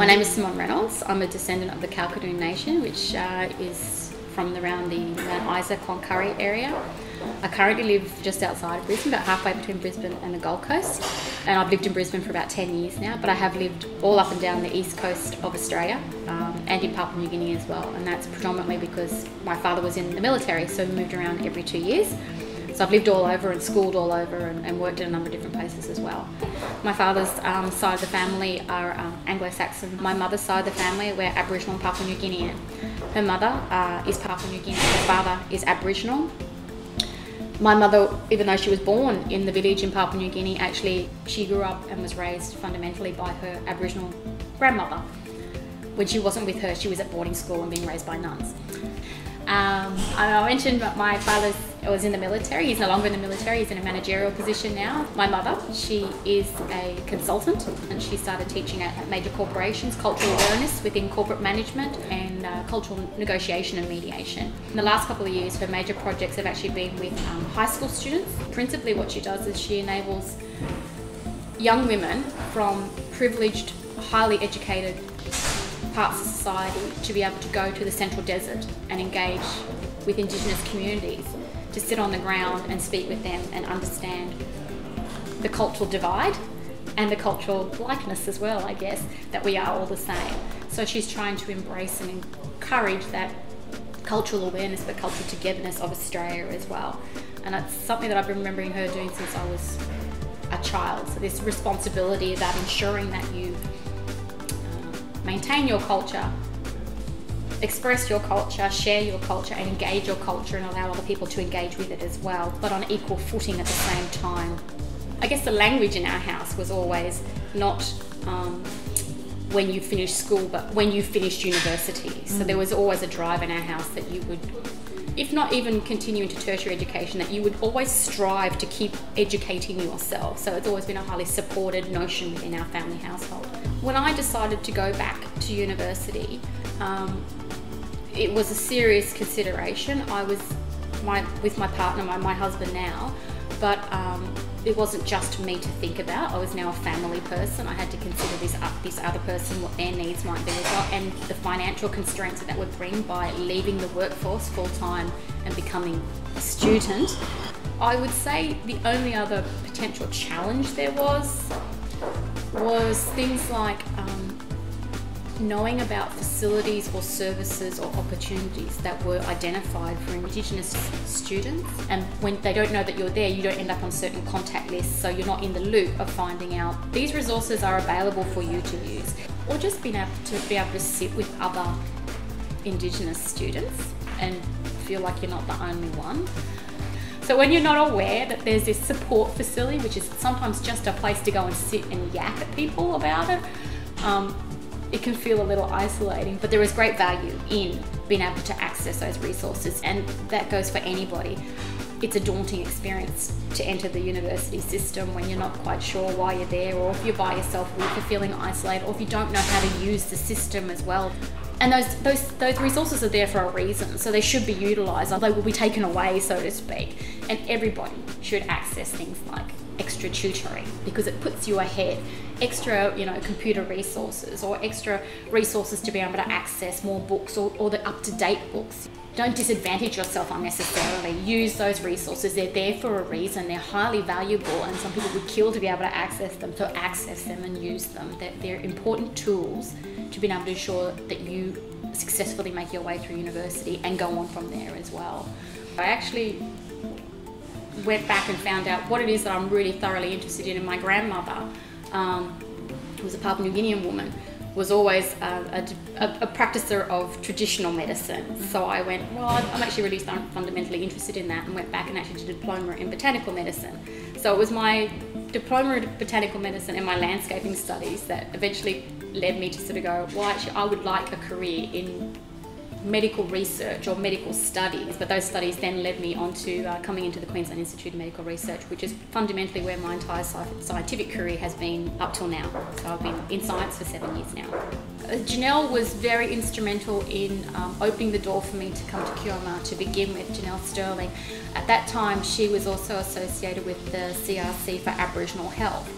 My name is Simone Reynolds. I'm a descendant of the Kalkadoon Nation, which is from around the Mount Isa, Cloncurry area. I currently live just outside of Brisbane, about halfway between Brisbane and the Gold Coast. And I've lived in Brisbane for about 10 years now, but I have lived all up and down the east coast of Australia and in Papua New Guinea as well. And that's predominantly because my father was in the military, so we moved around every 2 years. So I've lived all over and schooled all over and worked in a number of different places as well. My father's side of the family are Anglo-Saxon. My mother's side of the family, we're Aboriginal and Papua New Guinean. Her mother is Papua New Guinean, her father is Aboriginal. My mother, even though she was born in the village in Papua New Guinea, actually she grew up and was raised fundamentally by her Aboriginal grandmother. When she wasn't with her, she was at boarding school and being raised by nuns. I mentioned that my father was in the military. He's no longer in the military, he's in a managerial position now. My mother, she is a consultant and she started teaching at major corporations, cultural awareness within corporate management and cultural negotiation and mediation. In the last couple of years, her major projects have actually been with high school students. Principally what she does is she enables young women from privileged, highly educated parts of society to be able to go to the Central Desert and engage with Indigenous communities, to sit on the ground and speak with them and understand the cultural divide and the cultural likeness as well, I guess, that we are all the same. So she's trying to embrace and encourage that cultural awareness, the cultural togetherness of Australia as well. And it's something that I've been remembering her doing since I was a child. So this responsibility about ensuring that you maintain your culture, express your culture, share your culture and engage your culture and allow other people to engage with it as well, but on equal footing at the same time. I guess the language in our house was always not when you finished school, but when you finished university. So there was always a drive in our house that you would, if not even continue into tertiary education, that you would always strive to keep educating yourself. So it's always been a highly supported notion within our family household. When I decided to go back to university, it was a serious consideration. I was with my partner, my husband now, but it wasn't just me to think about. I was now a family person. I had to consider this other person, what their needs might be as well, and the financial constraints that would bring by leaving the workforce full-time and becoming a student. I would say the only other potential challenge there was things like knowing about facilities or services or opportunities that were identified for Indigenous students, and when they don't know that you're there, you don't end up on certain contact lists, so you're not in the loop of finding out these resources are available for you to use, or just being able to sit with other Indigenous students and feel like you're not the only one. So when you're not aware that there's this support facility, which is sometimes just a place to go and sit and yak at people about it, it can feel a little isolating, but there is great value in being able to access those resources, and that goes for anybody. It's a daunting experience to enter the university system when you're not quite sure why you're there, or if you're by yourself, or if you're feeling isolated, or if you don't know how to use the system as well. And those resources are there for a reason, so they should be utilised. They will be taken away, so to speak. And everybody should access things like extra tutoring, because it puts you ahead. Extra, computer resources, or extra resources to be able to access more books, or the up-to-date books. Don't disadvantage yourself unnecessarily. Use those resources. They're there for a reason. They're highly valuable, and some people would kill to be able to access them, so access them and use them. They're important tools to be able to ensure that you successfully make your way through university and go on from there as well. I actually went back and found out what it is that I'm really thoroughly interested in. And my grandmother, who was a Papua New Guinean woman, was always a practicer of traditional medicine. So I went, well, I'm actually really fundamentally interested in that, and went back and actually did a diploma in botanical medicine. So it was my diploma in botanical medicine and my landscaping studies that eventually led me to sort of go, well, actually, I would like a career in medical research or medical studies, but those studies then led me on to coming into the Queensland Institute of Medical Research, which is fundamentally where my entire scientific career has been up till now. So I've been in science for 7 years now. Janelle was very instrumental in opening the door for me to come to QMR to begin with, Janelle Sterling. At that time, she was also associated with the CRC for Aboriginal Health.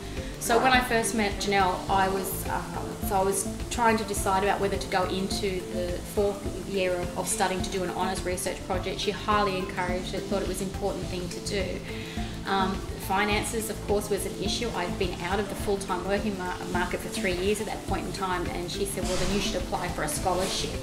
So when I first met Janelle, I was trying to decide about whether to go into the 4th year of studying to do an honours research project. She highly encouraged it, thought it was an important thing to do. Finances, of course, was an issue. I'd been out of the full-time working market for 3 years at that point in time, and she said, well, then you should apply for a scholarship.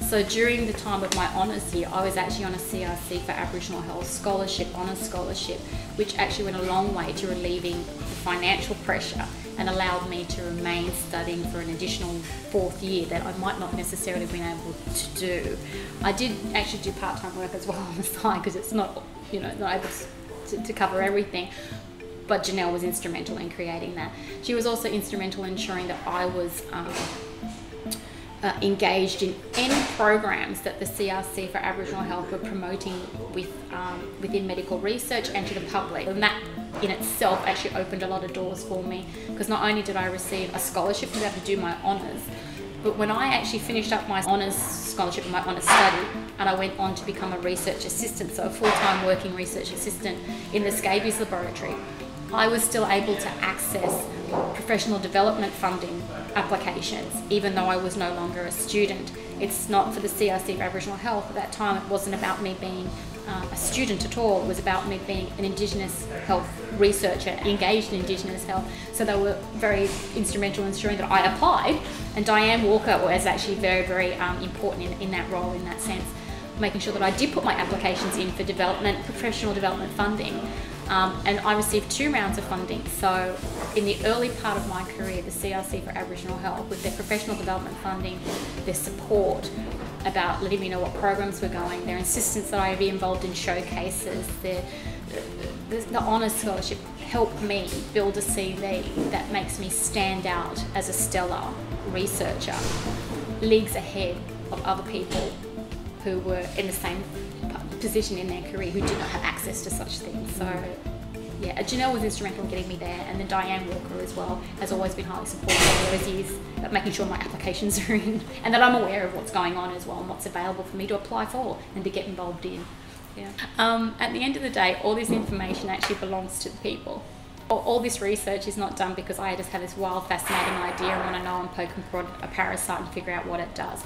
So during the time of my honours year, I was actually on a CRC for Aboriginal Health scholarship, honours scholarship, which actually went a long way to relieving the financial pressure and allowed me to remain studying for an additional 4th year that I might not necessarily have been able to do. I did actually do part-time work as well on the side, because it's not, not able to cover everything. But Janelle was instrumental in creating that. She was also instrumental in ensuring that I was engaged in any programs that the CRC for Aboriginal Health were promoting within medical research and to the public. And that in itself actually opened a lot of doors for me, because not only did I receive a scholarship to be able to do my honours, but when I actually finished up my honours scholarship and my honours study, and I went on to become a research assistant, so a full-time working research assistant in the scabies laboratory, I was still able to access professional development funding applications, even though I was no longer a student. It's not for the CRC of Aboriginal Health. At that time, it wasn't about me being a student at all. It was about me being an Indigenous health researcher engaged in Indigenous health. So they were very instrumental in ensuring that I applied, and Diane Walker was actually very, very important in that role, in that sense, making sure that I did put my applications in for development, professional development funding. And I received 2 rounds of funding. So in the early part of my career, the CRC for Aboriginal Health, with their professional development funding, their support about letting me know what programs were going, their insistence that I be involved in showcases, the honours scholarship helped me build a CV that makes me stand out as a stellar researcher, leagues ahead of other people who were in the same position in their career who did not have access to such things. So yeah, Janelle was instrumental in getting me there, and then Diane Walker as well has always been highly supportive of those years, at making sure my applications are in and that I'm aware of what's going on as well and what's available for me to apply for and to get involved in. Yeah. At the end of the day, all this information actually belongs to the people. All this research is not done because I just have this wild fascinating idea and want to know and poke and prod a parasite and figure out what it does.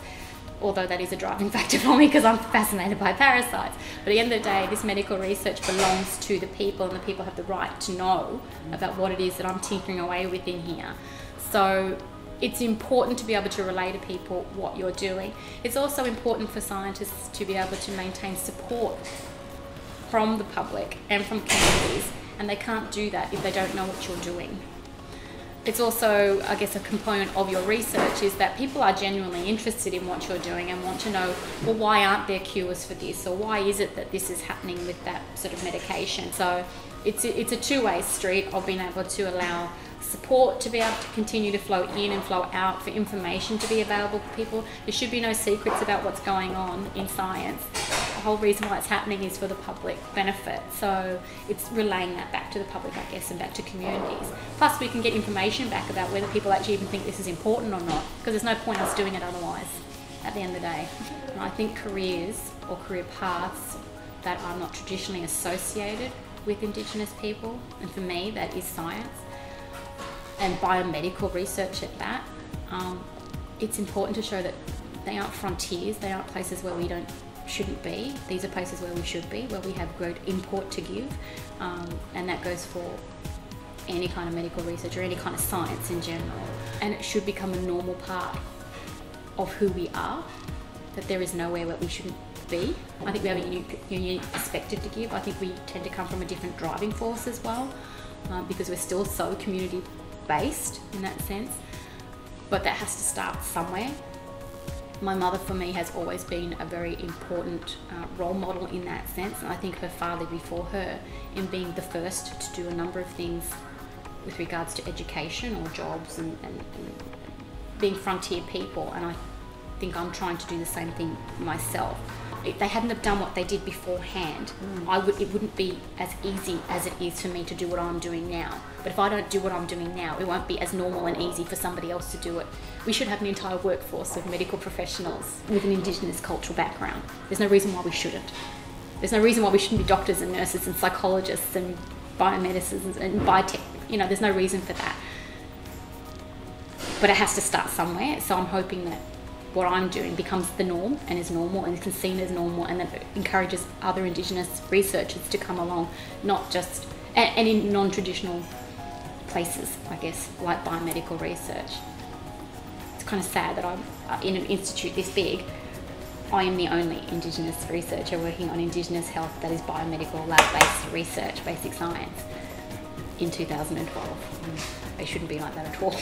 Although that is a driving factor for me because I'm fascinated by parasites. But at the end of the day, this medical research belongs to the people, and the people have the right to know about what it is that I'm tinkering away with in here. So it's important to be able to relay to people what you're doing. It's also important for scientists to be able to maintain support from the public and from communities, and they can't do that if they don't know what you're doing. It's also, I guess, a component of your research is that people are genuinely interested in what you're doing and want to know, well, why aren't there cures for this, or why is it that this is happening with that sort of medication? So it's a two-way street of being able to allow support to be able to continue to flow in and flow out, for information to be available for people. There should be no secrets about what's going on in science. The whole reason why it's happening is for the public benefit. So it's relaying that back to the public, I guess, and back to communities. Plus we can get information back about whether people actually even think this is important or not, because there's no point us doing it otherwise at the end of the day. And I think careers or career paths that are not traditionally associated with Indigenous people, and for me that is science and biomedical research at that, it's important to show that they aren't frontiers, they aren't places where we shouldn't be. These are places where we should be, where we have great import to give, and that goes for any kind of medical research or any kind of science in general. And it should become a normal part of who we are, that there is nowhere where we shouldn't be. I think we have a unique perspective to give. I think we tend to come from a different driving force as well, because we're still so community based in that sense, but that has to start somewhere. My mother for me has always been a very important role model in that sense, and I think her father before her in being the first to do a number of things with regards to education or jobs and being frontier people, and I think I'm trying to do the same thing myself. If they hadn't have done what they did beforehand, it wouldn't be as easy as it is for me to do what I'm doing now. But if I don't do what I'm doing now, it won't be as normal and easy for somebody else to do it. We should have an entire workforce of medical professionals with an Indigenous cultural background. There's no reason why we shouldn't. There's no reason why we shouldn't be doctors and nurses and psychologists and biomedicines and biotech. There's no reason for that. but it has to start somewhere. So I'm hoping that what I'm doing becomes the norm and is normal and is seen as normal, and that it encourages other Indigenous researchers to come along, not just, and in non-traditional places, I guess, like biomedical research. It's kind of sad that I'm in an institute this big. I am the only Indigenous researcher working on Indigenous health that is biomedical lab-based research, basic science, in 2012. It shouldn't be like that at all.